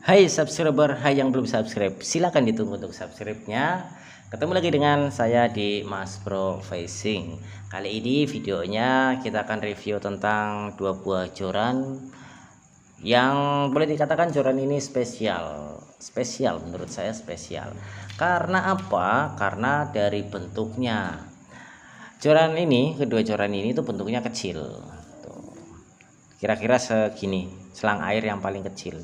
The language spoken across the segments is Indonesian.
Hai subscriber, hai yang belum subscribe, silahkan ditunggu untuk subscribe-nya. Ketemu lagi dengan saya di Mas Bro Facing. Kali ini videonya kita akan review tentang dua buah joran yang boleh dikatakan joran ini spesial menurut saya spesial. Karena apa? Karena dari bentuknya. Joran ini, kedua joran ini tuh bentuknya kecil. Kira-kira segini, selang air yang paling kecil.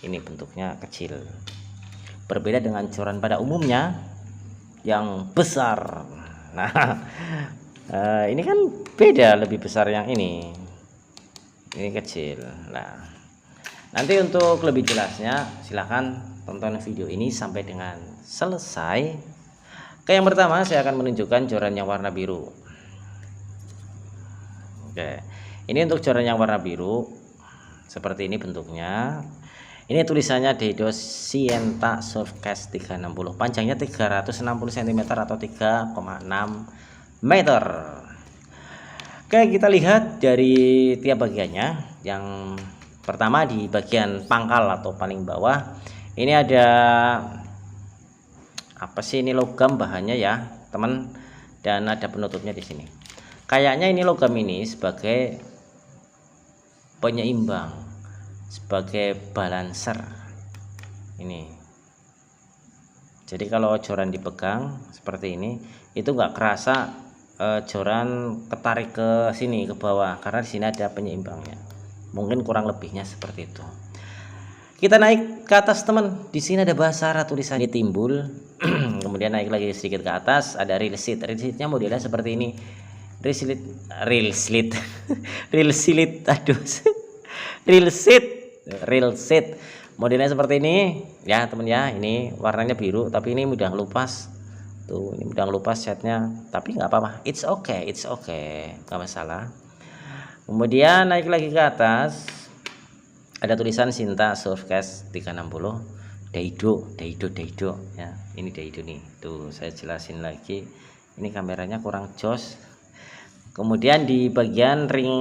Ini bentuknya kecil, berbeda dengan joran pada umumnya yang besar. Nah, ini kan beda, lebih besar yang ini kecil. Nah, nanti untuk lebih jelasnya silahkan tonton video ini sampai dengan selesai. Yang pertama saya akan menunjukkan joran yang warna biru. Oke, ini untuk joran yang warna biru seperti ini bentuknya. Ini tulisannya Daido Sienta Surfcast 360, panjangnya 360 cm atau 3,6 meter. Oke, kita lihat dari tiap bagiannya. Yang pertama di bagian pangkal atau paling bawah, ini ada apa sih, ini logam bahannya ya teman, dan ada penutupnya di sini. Kayaknya ini logam ini sebagai penyeimbang, sebagai balancer ini. Jadi kalau joran dipegang seperti ini itu nggak kerasa joran ketarik ke sini ke bawah, karena di sini ada penyeimbangnya. Mungkin kurang lebihnya seperti itu. Kita naik ke atas teman, di sini ada Basara tulisannya timbul. Kemudian naik lagi sedikit ke atas ada reel seat. Reel seatnya modelnya seperti ini. Reel seat aduh real seat modelnya seperti ini ya temen ya. Ini warnanya biru tapi ini mudah ngelupas tuh, ini mudah ngelupas catnya, tapi nggak apa-apa, it's okay nggak masalah. Kemudian naik lagi ke atas ada tulisan Sinta Surfcast 360 Daido ya. Ini Daido nih tuh, saya jelasin lagi, ini kameranya kurang jos. Kemudian di bagian ring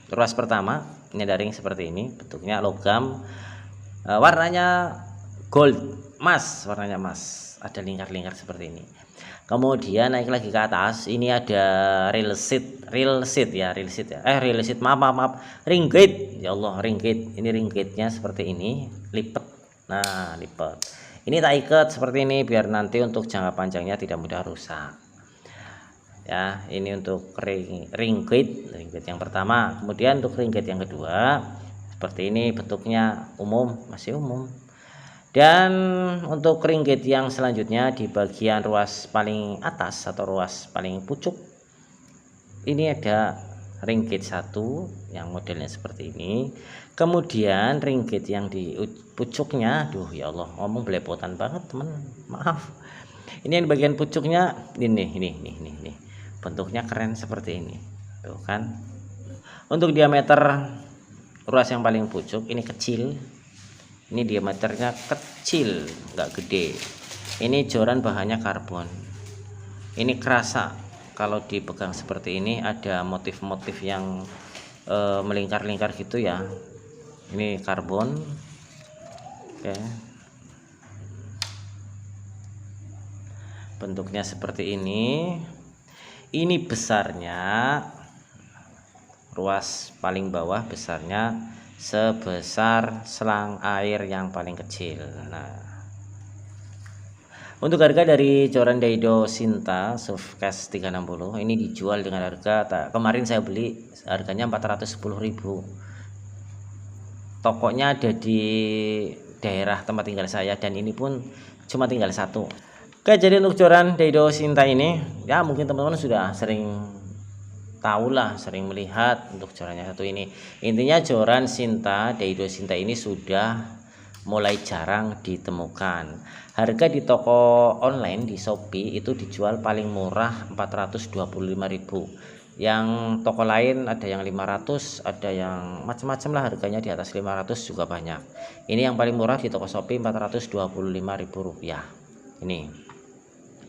ruas pertama ini ada ring seperti ini, bentuknya logam, warnanya gold, warnanya emas, ada lingkar-lingkar seperti ini. Kemudian naik lagi ke atas, ini ada reel seat ya, maaf, ring gate ya Allah, ring gate. Ini ring gate-nya seperti ini, lipat. Nah, lipat. Ini tak ikat seperti ini biar nanti untuk jangka panjangnya tidak mudah rusak. Ya, ini untuk ring gate yang pertama. Kemudian untuk ring gate yang kedua seperti ini, bentuknya masih umum. Dan untuk ring gate yang selanjutnya di bagian ruas paling atas atau ruas paling pucuk, ini ada ring gate 1 yang modelnya seperti ini. Kemudian ring gate yang di pucuknya, aduh ya Allah, ngomong belepotan banget teman, maaf. Ini yang bagian pucuknya ini bentuknya keren seperti ini tuh kan. Untuk diameter ruas yang paling pucuk ini kecil, ini diameternya kecil, nggak gede. Ini joran bahannya karbon. Ini kerasa kalau dipegang seperti ini, ada motif-motif yang melingkar-lingkar gitu ya. Ini karbon. Oke, bentuknya seperti ini. Ini besarnya, ruas paling bawah besarnya sebesar selang air yang paling kecil. Nah, untuk harga dari joran Daido Sinta Surfcast 360 ini dijual dengan harga, kemarin saya beli harganya 410.000. Tokonya ada di daerah tempat tinggal saya dan ini pun cuma tinggal satu. Oke, jadi untuk joran Daido Sinta ini ya mungkin teman-teman sudah sering tahu lah, sering melihat untuk jorannya satu ini. Intinya joran Daido Sinta ini sudah mulai jarang ditemukan. Harga di toko online di Shopee itu dijual paling murah 425.000. Yang toko lain ada yang 500, ada yang macam-macam lah harganya, di atas 500 juga banyak. Ini yang paling murah di toko Shopee 425.000 rupiah. Ini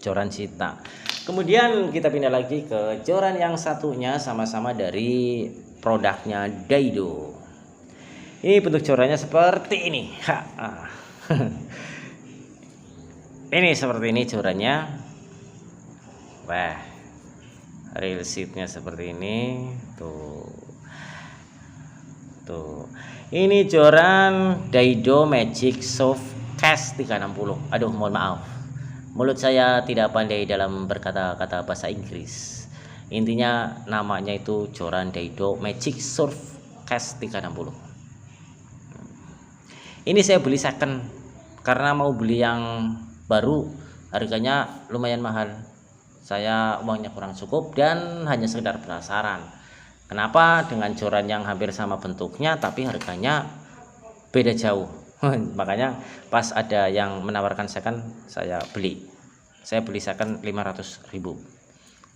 joran Sinta. Kemudian kita pindah lagi ke joran yang satunya, sama-sama dari produknya Daido. Ini bentuk jorannya seperti ini. Ini seperti ini jorannya. Wah, real sheetnya seperti ini. Tuh. Ini joran Daido Magic Soft Cash 360. Aduh, mohon maaf. Mulut saya tidak pandai dalam berkata-kata bahasa Inggris. Intinya namanya itu joran Daido Magic Soft Cash 360. Ini saya beli second karena mau beli yang baru, harganya lumayan mahal. Saya uangnya kurang cukup dan hanya sekedar penasaran. Kenapa dengan joran yang hampir sama bentuknya tapi harganya beda jauh. Makanya pas ada yang menawarkan second saya beli. Saya beli second 500.000.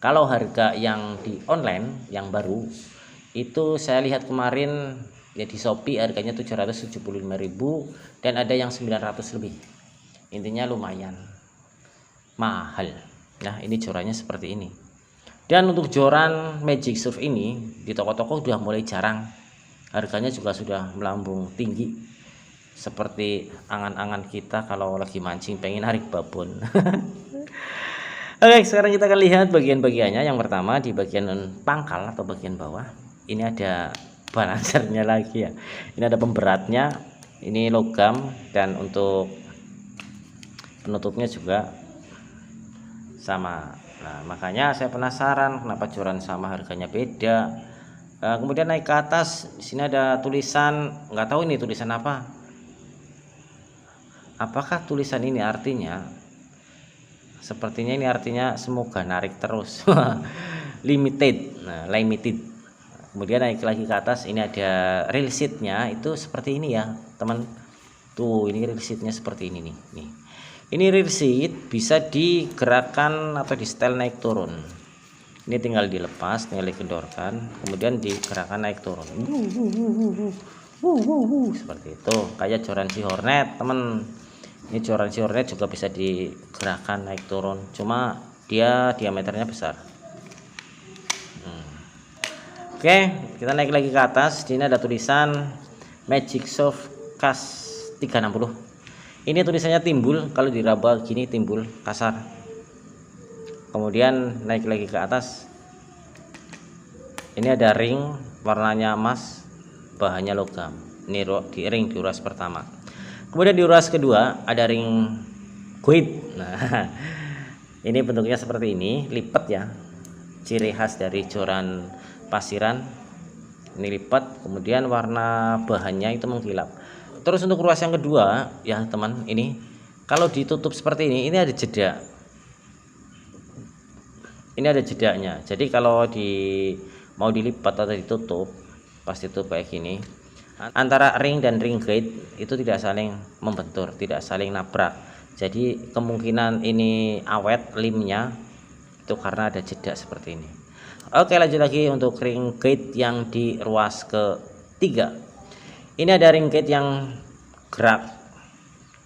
Kalau harga yang di online yang baru itu saya lihat kemarin ya di Shopee harganya 775.000 dan ada yang 900 lebih. Intinya lumayan mahal. Nah, ini jorannya seperti ini. Dan untuk joran Magic Surf ini di toko-toko sudah mulai jarang. Harganya juga sudah melambung tinggi. Seperti angan-angan kita kalau lagi mancing pengen narik babon. Oke, sekarang kita akan lihat bagian-bagiannya. Yang pertama di bagian pangkal atau bagian bawah. Ini ada balancernya lagi ya. Ini ada pemberatnya, ini logam, dan untuk penutupnya juga sama. Nah, makanya saya penasaran kenapa joran sama harganya beda. Kemudian naik ke atas, di sini ada tulisan, nggak tahu ini tulisan apa. Apakah tulisan ini artinya? Sepertinya ini artinya semoga narik terus. Limited. Nah, limited. Kemudian naik lagi ke atas, ini ada reel sheetnya itu seperti ini ya teman. Tuh, ini reel sheetnya seperti ini nih. Ini reel sheet bisa digerakkan atau di setel naik turun. Ini tinggal dilepas, tinggal dikendorkan, kemudian digerakkan naik turun. Seperti itu, kayak joran si Hornet teman. Ini joran si Hornet juga bisa digerakkan naik turun, cuma dia diameternya besar. Oke, kita naik lagi ke atas. Di sini ada tulisan Magic Soft Cash 360. Ini tulisannya timbul, kalau diraba gini timbul kasar. Kemudian naik lagi ke atas. Ini ada ring warnanya emas, bahannya logam. Ini di ring di uras pertama. Kemudian di uras kedua ada ring guide. Nah, ini bentuknya seperti ini, lipat ya. Ciri khas dari joran pasiran, ini lipat, kemudian warna bahannya itu mengkilap. Terus untuk ruas yang kedua ya teman, ini kalau ditutup seperti ini ada jeda. Ini ada jedanya. Jadi kalau mau dilipat atau ditutup, pas ditutup kayak gini, antara ring dan ring guide itu tidak saling membentur, tidak saling nabrak. Jadi kemungkinan ini awet limnya itu karena ada jeda seperti ini. Oke, lanjut lagi untuk ring gate yang di ruas ketiga. Ini ada ring gate yang gerak,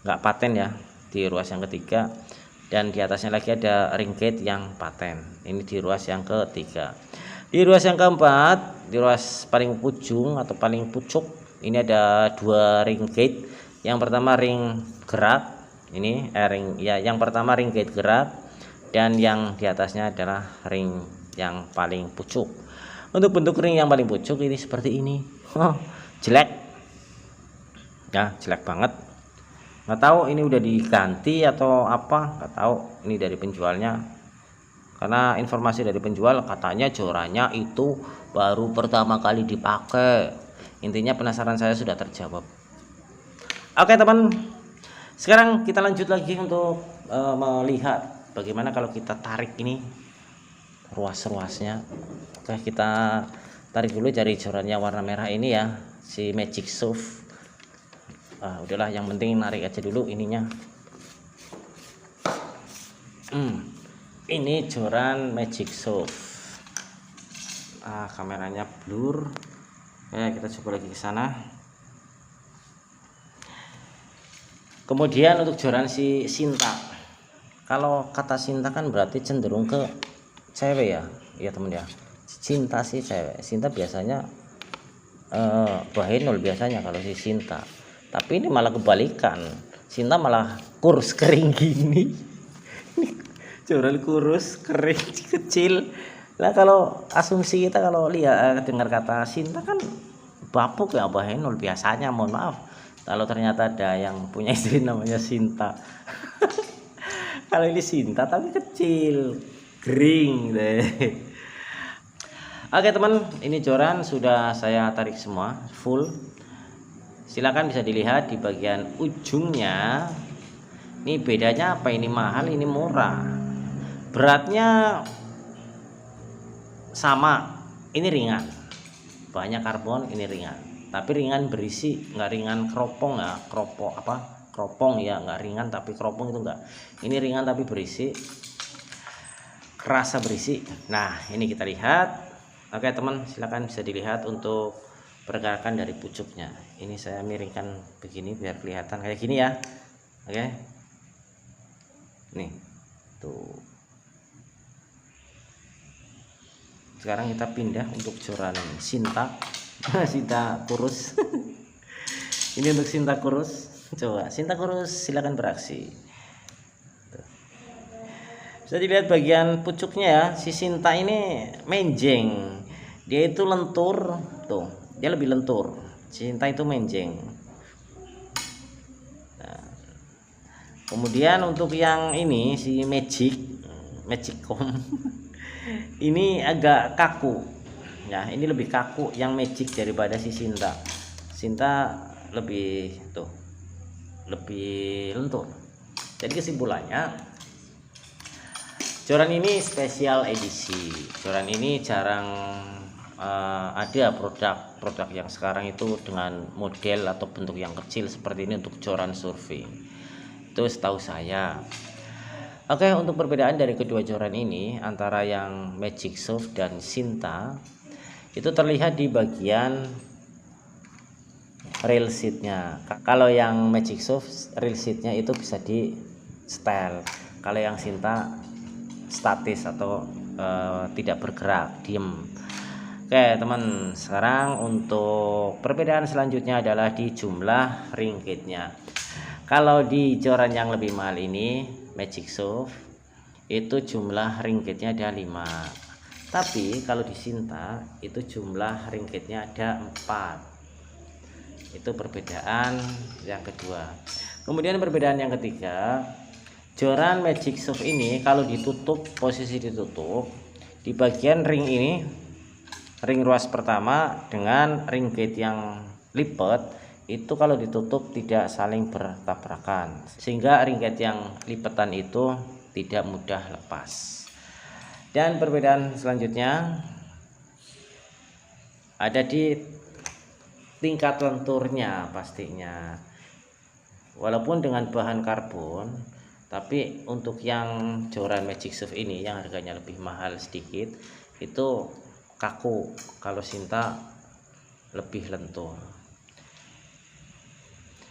nggak paten ya, di ruas yang ketiga. Dan di atasnya lagi ada ring gate yang paten. Ini di ruas yang ketiga. Di ruas yang keempat, di ruas paling ujung atau paling pucuk, ini ada dua ring gate. Yang pertama ring gerak, ini yang pertama ring gate gerak, dan yang di atasnya adalah ring yang paling pucuk. Untuk bentuk ring yang paling pucuk ini seperti ini. Jelek ya, jelek banget. Nggak tahu ini udah diganti atau apa, nggak tahu. Ini dari penjualnya, karena informasi dari penjual katanya jorannya itu baru pertama kali dipakai. Intinya penasaran saya sudah terjawab. Oke teman, sekarang kita lanjut lagi untuk melihat bagaimana kalau kita tarik ini ruas-ruasnya. Oke, kita tarik dulu jari jorannya warna merah ini ya, si Magic Surf. Udahlah, yang penting narik aja dulu ininya. Ini joran Magic Surf. Kameranya blur. Ya, kita coba lagi ke sana. Kemudian untuk joran si Sinta. Kalau kata Sinta kan berarti cenderung ke cewek ya, iya temen ya. Cinta sih cewek. Cinta biasanya Bahenol biasanya kalau si Sinta, tapi ini malah kebalikan. Sinta malah kurus kering gini. Joran kurus kering kecil lah. Kalau asumsi kita kalau lihat dengar kata Sinta kan bapuk ya, Bahenol biasanya, mohon maaf kalau ternyata ada yang punya istri namanya Sinta. Kalau ini Sinta tapi kecil kering deh. Oke teman, ini joran sudah saya tarik semua full. Silakan bisa dilihat di bagian ujungnya. Ini bedanya apa, ini mahal ini murah. Beratnya sama, ini ringan, banyak karbon, ini ringan. Tapi ringan berisi, nggak ringan keropong ya, keropong ya, nggak ringan tapi keropong itu enggak. Ini ringan tapi berisi, kerasa berisi. Nah ini kita lihat. Oke teman, silakan bisa dilihat untuk pergerakan dari pucuknya. Ini saya miringkan begini biar kelihatan kayak gini ya. Oke, nih tuh. Sekarang kita pindah untuk joran Sinta. Sinta kurus. Ini untuk Sinta kurus. Coba Sinta kurus silakan beraksi. Tuh. Bisa dilihat bagian pucuknya ya. Si Sinta ini menjeng. Dia itu lentur, tuh. Dia lebih lentur. Sinta itu menjeng. Nah, kemudian untuk yang ini si Magicom ini agak kaku. Ya, ini lebih kaku yang Magic daripada si Sinta. Sinta lebih tuh, lebih lentur. Jadi kesimpulannya, joran ini spesial edisi. Joran ini jarang ada produk yang sekarang itu dengan model atau bentuk yang kecil seperti ini untuk joran surfing. Itu setahu saya. Oke, untuk perbedaan dari kedua joran ini antara yang Magic Surf dan Sinta itu terlihat di bagian reel seatnya. Kalau yang Magic Surf reel seatnya itu bisa di setel. Kalau yang Sinta statis atau tidak bergerak, diem. Oke teman, sekarang untuk perbedaan selanjutnya adalah di jumlah ringgitnya. Kalau di joran yang lebih mahal ini Magic Surf itu jumlah ringgitnya ada 5. Tapi kalau di Sinta itu jumlah ringgitnya ada 4. Itu perbedaan yang kedua. Kemudian perbedaan yang ketiga, joran Magic Surf ini kalau ditutup, posisi ditutup di bagian ring ini, ring ruas pertama dengan ring gate yang lipat itu kalau ditutup tidak saling bertabrakan, sehingga ring gate yang lipatan itu tidak mudah lepas. Dan perbedaan selanjutnya ada di tingkat lenturnya pastinya. Walaupun dengan bahan karbon, tapi untuk yang joran Magic Surf ini yang harganya lebih mahal sedikit itu kaku. Kalau Sinta lebih lentur.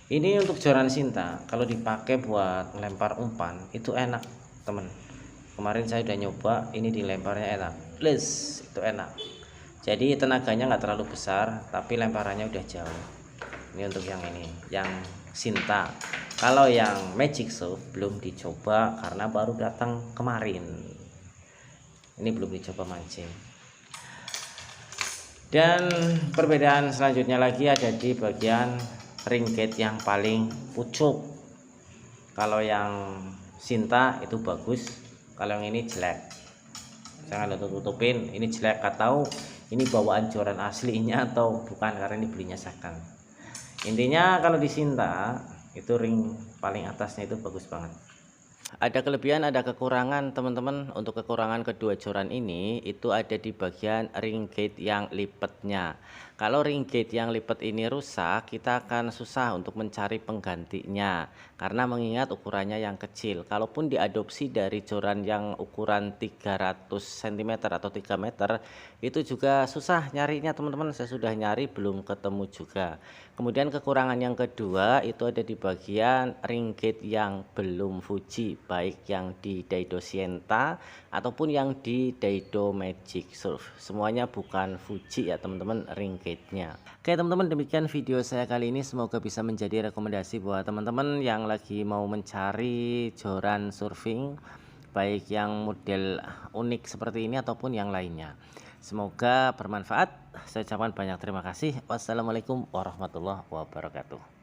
Ini untuk joran Sinta kalau dipakai buat lempar umpan itu enak temen. Kemarin saya udah nyoba, ini dilemparnya enak, itu enak. Jadi tenaganya nggak terlalu besar tapi lemparannya udah jauh. Ini untuk yang ini, yang Sinta. Kalau yang Magic Surf belum dicoba karena baru datang kemarin. Ini belum dicoba mancing. Dan perbedaan selanjutnya lagi ada di bagian ring gate yang paling pucuk. Kalau yang Sinta itu bagus, kalau yang ini jelek. Jangan tutupin, ini jelek atau ini bawaan joran aslinya atau bukan, karena ini belinya second. Intinya kalau di Sinta itu ring paling atasnya itu bagus banget. Ada kelebihan, ada kekurangan teman-teman. Untuk kekurangan kedua joran ini itu ada di bagian ring gate yang lipatnya. Kalau ring gate yang lipat ini rusak, kita akan susah untuk mencari penggantinya karena mengingat ukurannya yang kecil. Kalaupun diadopsi dari joran yang ukuran 300 cm atau 3 meter, itu juga susah nyarinya teman-teman. Saya sudah nyari belum ketemu juga. Kemudian kekurangan yang kedua itu ada di bagian ring gate yang belum Fuji, baik yang di Daido Sienta ataupun yang di Daido Magic Surf. Semuanya bukan Fuji ya teman-teman ring gate. speednya. Oke teman-teman, demikian video saya kali ini, semoga bisa menjadi rekomendasi buat teman-teman yang lagi mau mencari joran surfing, baik yang model unik seperti ini ataupun yang lainnya. Semoga bermanfaat. Saya ucapkan banyak terima kasih. Wassalamualaikum warahmatullahi wabarakatuh.